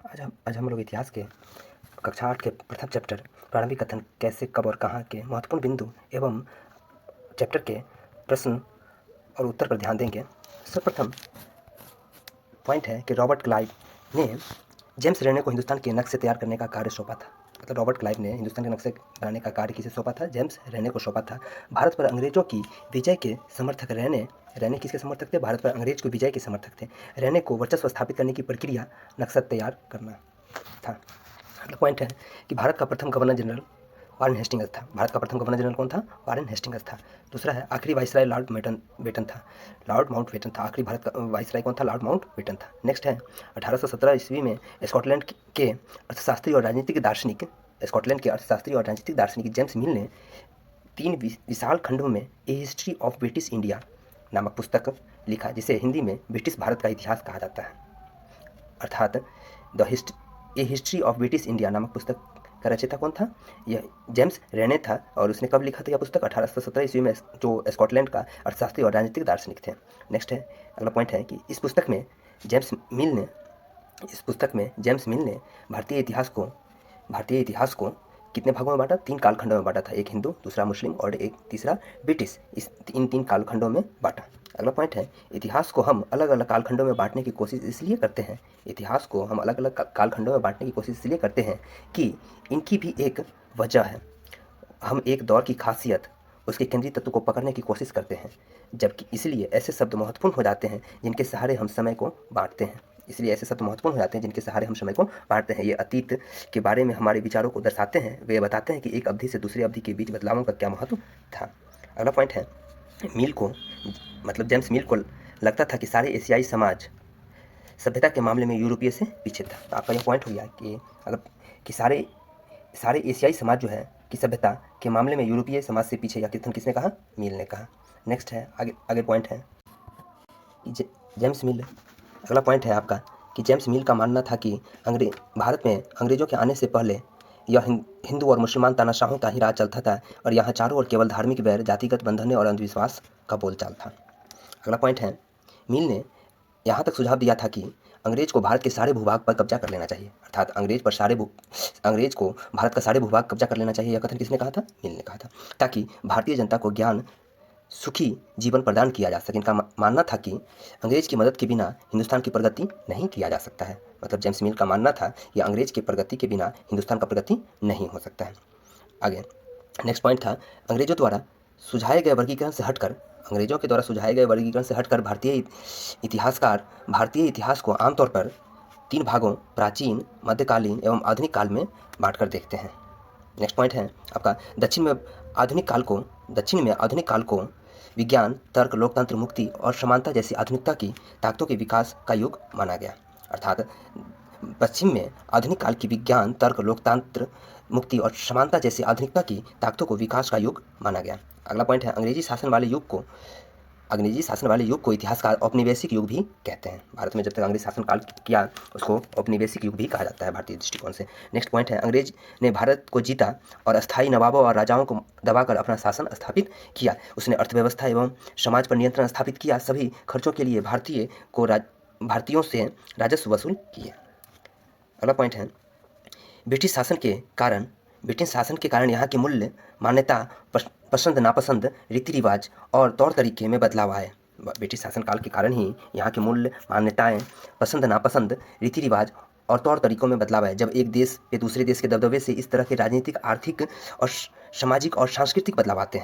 आज हम लोग इतिहास के कक्षा 8 के प्रथम चैप्टर प्रारंभिक कथन कैसे, कब और कहाँ के महत्वपूर्ण बिंदु एवं चैप्टर के प्रश्न और उत्तर पर ध्यान देंगे। सर्वप्रथम पॉइंट है कि रॉबर्ट क्लाइव ने जेम्स रेने को हिंदुस्तान के नक्शे तैयार करने का कार्य सौंपा था। मतलब रॉबर्ट क्लाइव ने हिंदुस्तान के नक्शे बनाने का कार्य किसे सौंपा था? जेम्स रेने को सौंपा था। भारत पर अंग्रेजों की विजय के समर्थक रेने किसके समर्थक थे? भारत पर अंग्रेज की विजय के समर्थक थे। रेने को वर्चस्व स्थापित करने की प्रक्रिया नक्शा तैयार करना था। अगला पॉइंट है कि भारत का प्रथम गवर्नर जनरल वारेन हेस्टिंग्स था। भारत का प्रथम गवर्नर जनरल कौन था? वारेन हेस्टिंग्स था। दूसरा है आखिरी वाइसराय लॉर्ड माउंटबेटन था। लॉर्ड माउंटबेटन था। आखिरी भारत का वाइसराय कौन था? लॉर्ड माउंटबेटन था। नेक्स्ट है 1817 ईस्वी में स्कॉटलैंड के अर्थशास्त्री और राजनीतिक दार्शनिक जेम्स मिल ने 3 विशाल खंडों में ए हिस्ट्री ऑफ ब्रिटिश इंडिया नामक पुस्तक लिखा, जिसे हिंदी में ब्रिटिश भारत का इतिहास कहा जाता है। अर्थात ए हिस्ट्री ऑफ ब्रिटिश इंडिया नामक पुस्तक का रचयिता कौन था? यह जेम्स रेने था। और उसने कब लिखा था यह पुस्तक? 1817 ईस्वी में, जो स्कॉटलैंड का अर्थशास्त्री और राजनीतिक दार्शनिक थे। नेक्स्ट है, अगला पॉइंट है कि इस पुस्तक में जेम्स मिल ने भारतीय इतिहास को कितने भागों में बांटा? 3 कालखंडों में बांटा था। एक हिंदू, दूसरा मुस्लिम और एक तीसरा ब्रिटिश। इस तीन कालखंडों में बांटा। अगला पॉइंट है, इतिहास को हम अलग अलग कालखंडों में बांटने की कोशिश इसलिए करते हैं कि इनकी भी एक वजह है। हम एक दौर की खासियत, उसके केंद्रीय तत्व को पकड़ने की कोशिश करते हैं, जबकि इसलिए ऐसे शब्द महत्वपूर्ण हो जाते हैं जिनके सहारे हम समय को बांटते हैं। ये अतीत के बारे में हमारे विचारों को दर्शाते हैं। वे बताते हैं कि एक अवधि से दूसरी अवधि के बीच बदलावों का क्या महत्व था। अगला पॉइंट है, जेम्स मिल को लगता था कि सारे एशियाई समाज सभ्यता के मामले में यूरोपीय से पीछे था। तो आपका यह पॉइंट हो गया कि सारे एशियाई समाज जो है कि सभ्यता के मामले में यूरोपीय समाज से पीछे, या किसने कहा? मिल ने कहा। नेक्स्ट है, आगे पॉइंट है कि अगला पॉइंट है आपका कि जेम्स मिल का मानना था कि भारत में अंग्रेजों के आने से पहले यह हिंदू और मुसलमान तानाशाहों का ही राज चलता था और यहाँ चारों ओर केवल धार्मिक बैर, जातिगत बंधन और अंधविश्वास का बोलचाल था। अगला पॉइंट है, मिल ने यहाँ तक सुझाव दिया था कि अंग्रेज को भारत के सारे भूभाग पर कब्जा कर लेना चाहिए। अर्थात अंग्रेज को भारत का सारे भूभाग कब्जा कर लेना चाहिए। यह कथन किसने कहा था? मिल ने कहा था, ताकि भारतीय जनता को सुखी जीवन प्रदान किया जा सके। इनका मानना था कि अंग्रेज की मदद के बिना हिंदुस्तान की प्रगति नहीं किया जा सकता है। मतलब जेम्स मिल का मानना था कि अंग्रेज की प्रगति के बिना हिंदुस्तान का प्रगति नहीं हो सकता है। आगे नेक्स्ट पॉइंट था, अंग्रेजों के द्वारा सुझाए गए वर्गीकरण से हटकर भारतीय इतिहास को आमतौर पर 3 भागों, प्राचीन, मध्यकालीन एवं आधुनिक काल में बांटकर देखते हैं। नेक्स्ट पॉइंट है आपका, दक्षिण में आधुनिक काल को विज्ञान, तर्क, लोकतंत्र, मुक्ति और समानता जैसी आधुनिकता की ताकतों के विकास का युग माना गया। अर्थात पश्चिम में आधुनिक काल की विज्ञान, तर्क, लोकतंत्र, मुक्ति और समानता जैसी आधुनिकता की ताकतों को विकास का युग माना गया। अगला पॉइंट है, अंग्रेजी शासन वाले युग को इतिहासकार औपनिवेशिक युग भी कहते हैं। भारत में जब तक अंग्रेज शासन काल किया उसको औपनिवेशिक युग भी कहा जाता है भारतीय दृष्टिकोण से। नेक्स्ट पॉइंट है, अंग्रेज ने भारत को जीता और अस्थायी नवाबों और राजाओं को दबाकर अपना शासन स्थापित किया। उसने अर्थव्यवस्था एवं समाज पर नियंत्रण स्थापित किया। सभी खर्चों के लिए भारतीयों से राजस्व वसूल किए। अगला पॉइंट है, ब्रिटिश शासन के कारण यहाँ के मूल्य, मान्यता, पसंद नापसंद, रीति रिवाज और तौर तरीके में बदलाव आए। ब्रिटिश शासन काल के कारण ही यहाँ के मूल्य, मान्यताएं, पसंद नापसंद, रीति रिवाज और तौर तरीकों में बदलाव आए। जब एक देश पे दूसरे देश के दबदबे से इस तरह के राजनीतिक, आर्थिक और सामाजिक और सांस्कृतिक बदलाव आते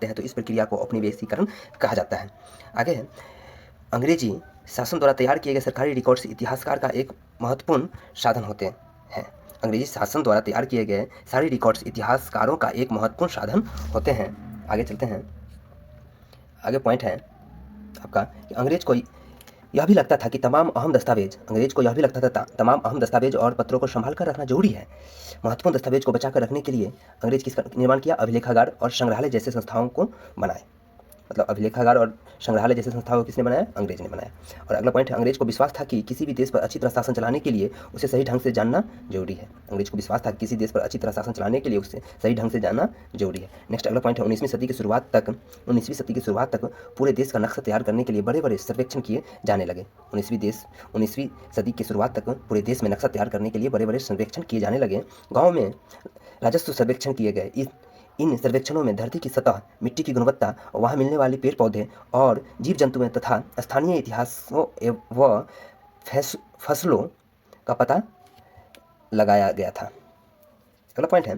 हैं तो इस प्रक्रिया को औपनिवेशीकरण कहा जाता है। आगे है, अंग्रेजी शासन द्वारा तैयार किए गए सरकारी रिकॉर्ड्स इतिहासकार का एक महत्वपूर्ण साधन होते हैं। अंग्रेजी शासन द्वारा तैयार किए गए सारे रिकॉर्ड्स इतिहासकारों का एक महत्वपूर्ण साधन होते हैं। आगे चलते हैं, आगे पॉइंट है आपका कि अंग्रेज को यह भी लगता था तमाम अहम दस्तावेज और पत्रों को संभाल कर रखना जरूरी है। महत्वपूर्ण दस्तावेज को बचाकर रखने के लिए अंग्रेज किसका निर्माण किया? अभिलेखागार और संग्रहालय जैसे संस्थाओं को बनाए। मतलब अभिलेखागार और संग्रहालय जैसे संस्थाओं को किसने बनाया? अंग्रेज ने बनाया। और अगला पॉइंट है, अंग्रेज को विश्वास था कि किसी भी देश पर अच्छी तरह शासन चलाने के लिए उसे सही ढंग से जानना जरूरी है। अंग्रेज को विश्वास था कि किसी देश पर अच्छी तरह शासन चलाने के लिए उसे सही ढंग से जानना जरूरी है। नेक्स्ट अगला पॉइंट है, 19वीं सदी की शुरुआत तक पूरे देश का नक्शा तैयार करने के लिए बड़े बड़े सर्वेक्षण किए जाने लगे। 19वीं सदी की शुरुआत तक पूरे देश में नक्शा तैयार करने के लिए बड़े बड़े सर्वेक्षण किए जाने लगे। गाँव में राजस्व सर्वेक्षण किए गए। इन सर्वेक्षणों में धरती की सतह, मिट्टी की गुणवत्ता, वहाँ मिलने वाले पेड़ पौधे और जीव जंतुओं तथा स्थानीय इतिहासों व फसलों का पता लगाया गया था। अगला पॉइंट है,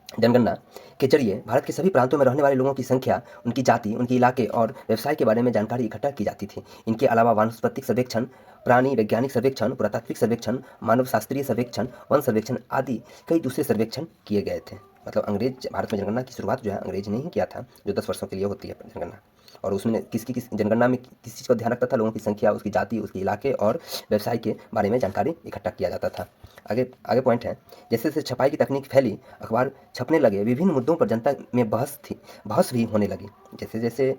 जनगणना के जरिए भारत के सभी प्रांतों में रहने वाले लोगों की संख्या, उनकी जाति, उनके इलाके और व्यवसाय के बारे में जानकारी इकट्ठा की जाती थी। इनके अलावा वानस्पतिक सर्वेक्षण, प्राणी वैज्ञानिक सर्वेक्षण, पुरातात्विक सर्वेक्षण, मानव शास्त्रीय सर्वेक्षण, वन सर्वेक्षण आदि कई दूसरे सर्वेक्षण किए गए थे। मतलब अंग्रेज भारत में जनगणना की शुरुआत जो है अंग्रेज ने ही किया था, जो 10 वर्षों के लिए होती है जनगणना। और उसमें किस जनगणना में किस चीज़ का ध्यान रखता था? लोगों की संख्या, उसकी जाति, उसके इलाके और व्यवसाय के बारे में जानकारी इकट्ठा किया जाता था। आगे पॉइंट है, जैसे जैसे छपाई की तकनीक फैली, अखबार छपने लगे, विभिन्न मुद्दों पर जनता में बहस भी होने लगी। जैसे जैसे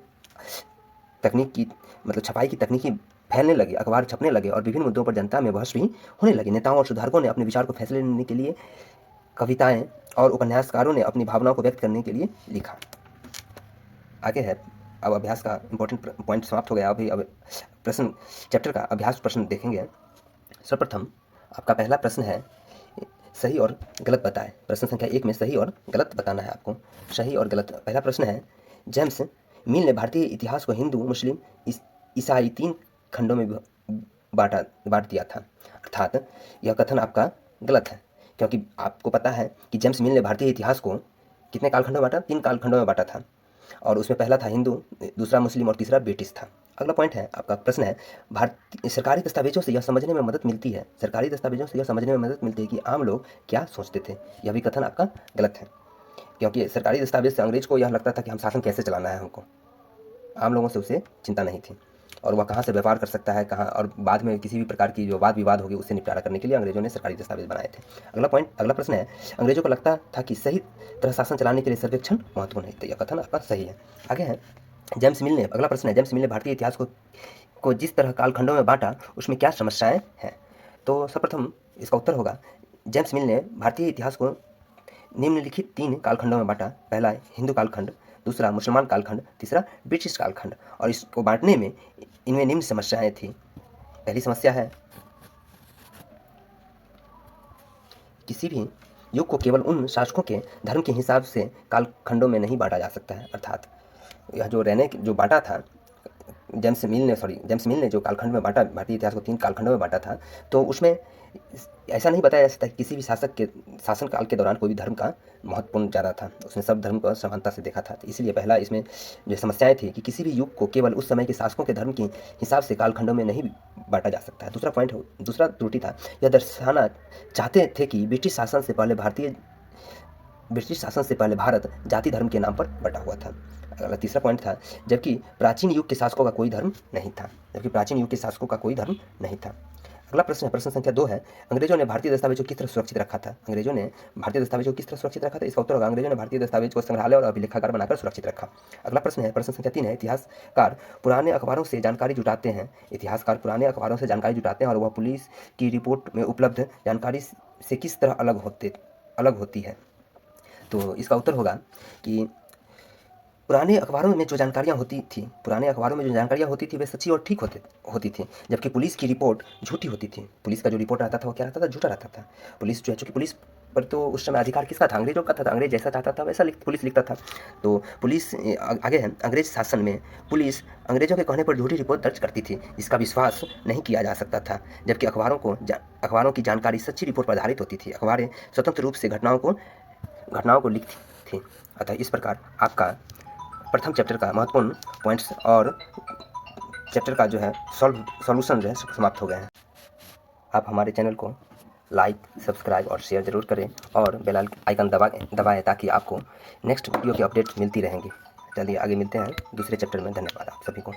तकनीक की मतलब छपाई की तकनीकी फैलने लगी, अखबार छपने लगे और विभिन्न मुद्दों पर जनता में बहस भी होने लगी। नेताओं और सुधारकों ने अपने विचार को फैसले लेने के लिए, कविताएं और उपन्यासकारों ने अपनी भावनाओं को व्यक्त करने के लिए लिखा। आगे है, अब अभ्यास का इंपॉर्टेंट पॉइंट समाप्त हो गया। अब प्रश्न चैप्टर का अभ्यास प्रश्न देखेंगे। सर्वप्रथम आपका पहला प्रश्न है, सही और गलत बताएं। प्रश्न संख्या 1 में सही और गलत बताना है आपको। सही और गलत। पहला प्रश्न है, जेम्स मिल ने भारतीय इतिहास को हिंदू, मुस्लिम, ईसाई 3 खंडों में बांट दिया था। अर्थात यह कथन आपका गलत है, क्योंकि आपको पता है कि जेम्स मिल ने भारतीय इतिहास को कितने कालखंडों में बांटा? 3 कालखंडों में बांटा था। और उसमें पहला था हिंदू, दूसरा मुस्लिम और तीसरा ब्रिटिश था। अगला पॉइंट है, आपका प्रश्न है, सरकारी दस्तावेजों से यह समझने में मदद मिलती है। सरकारी दस्तावेजों से यह समझने में मदद मिलती है कि आम लोग क्या सोचते थे। यह भी कथन आपका गलत है, क्योंकि सरकारी दस्तावेज से अंग्रेज को यह लगता था कि हम शासन कैसे चलाना है हमको। आम लोगों से उसे चिंता नहीं थी, और वह कहाँ से व्यापार कर सकता है, कहाँ, और बाद में किसी भी प्रकार की जो वाद विवाद होगी उससे निपटारा करने के लिए अंग्रेजों ने सरकारी दस्तावेज बनाए थे। अगला प्रश्न है, अंग्रेजों को लगता था कि सही तरह शासन चलाने के लिए सर्वेक्षण महत्वपूर्ण है। तो यह कथन आपका सही है। आगे है, अगला प्रश्न है, जेम्स मिल ने भारतीय इतिहास को जिस तरह कालखंडों में बांटा, उसमें क्या समस्याएं हैं? तो सर्वप्रथम इसका उत्तर होगा, जेम्स मिल ने भारतीय इतिहास को निम्नलिखित 3 कालखंडों में बांटा। पहला हिंदू कालखंड, दूसरा मुसलमान कालखंड, तीसरा ब्रिटिश कालखंड। और इसको बांटने में इनमें निम्न समस्याएं थी। पहली समस्या है, किसी भी युग को केवल उन शासकों के धर्म के हिसाब से कालखंडों में नहीं बांटा जा सकता है। अर्थात यह जो बांटा था जेम्स मिल ने जो कालखंड में बांटा, भारतीय इतिहास को 3 कालखंडों में बांटा था, तो उसमें ऐसा नहीं बताया जा सकता कि किसी भी शासक के शासनकाल के दौरान कोई भी धर्म का महत्वपूर्ण ज़्यादा था। उसने सब धर्म को समानता से देखा था। तो इसलिए पहला इसमें जो समस्याएं थी कि किसी भी युग को केवल उस समय के शासकों के धर्म के हिसाब से कालखंडों में नहीं बांटा जा सकता है। दूसरा त्रुटि था, यह दर्शाना चाहते थे कि ब्रिटिश शासन से पहले भारत जाति धर्म के नाम पर बटा हुआ था। अगला तीसरा पॉइंट था, जबकि प्राचीन युग के शासकों का कोई धर्म नहीं था। अगला प्रश्न है, प्रश्न संख्या 2 है, अंग्रेजों ने भारतीय दस्तावेजों को किस तरह सुरक्षित रखा था? इसका उत्तर होगा, अंग्रेजों ने भारतीय दस्तावेज को संग्रहालय और अभिलेखागार बनाकर सुरक्षित रखा। अगला प्रश्न है, प्रश्न संख्या 3 है, इतिहासकार पुराने अखबारों से जानकारी जुटाते हैं और वह पुलिस की रिपोर्ट में उपलब्ध जानकारी से किस तरह अलग होती है? तो इसका उत्तर होगा कि पुराने अखबारों में जो जानकारियाँ होती थी वे सच्ची और ठीक होती थी, जबकि पुलिस की रिपोर्ट झूठी होती थी। पुलिस का जो रिपोर्ट रहता था वो क्या रहता था? झूठा रहता था। पुलिस जो है, चूँकि पुलिस पर तो उस समय अधिकार किसका था? अंग्रेजों का था। अंग्रेज जैसा चाहता था वैसा पुलिस लिखता था। तो पुलिस आगे है, अंग्रेज शासन में पुलिस अंग्रेजों के कहने पर झूठी रिपोर्ट दर्ज करती थी, जिसका विश्वास नहीं किया जा सकता था, जबकि अखबारों की जानकारी सच्ची रिपोर्ट पर आधारित होती थी। अखबारें स्वतंत्र रूप से घटनाओं को लिखती थी। अतः इस प्रकार आपका प्रथम चैप्टर का महत्वपूर्ण पॉइंट्स और चैप्टर का जो है सॉल्यूशन जो है समाप्त हो गए हैं। आप हमारे चैनल को लाइक, सब्सक्राइब और शेयर जरूर करें और बेल आइकन दबाएं ताकि आपको नेक्स्ट वीडियो की अपडेट्स मिलती रहेंगी। चलिए आगे मिलते हैं दूसरे चैप्टर में। धन्यवाद आप सभी को।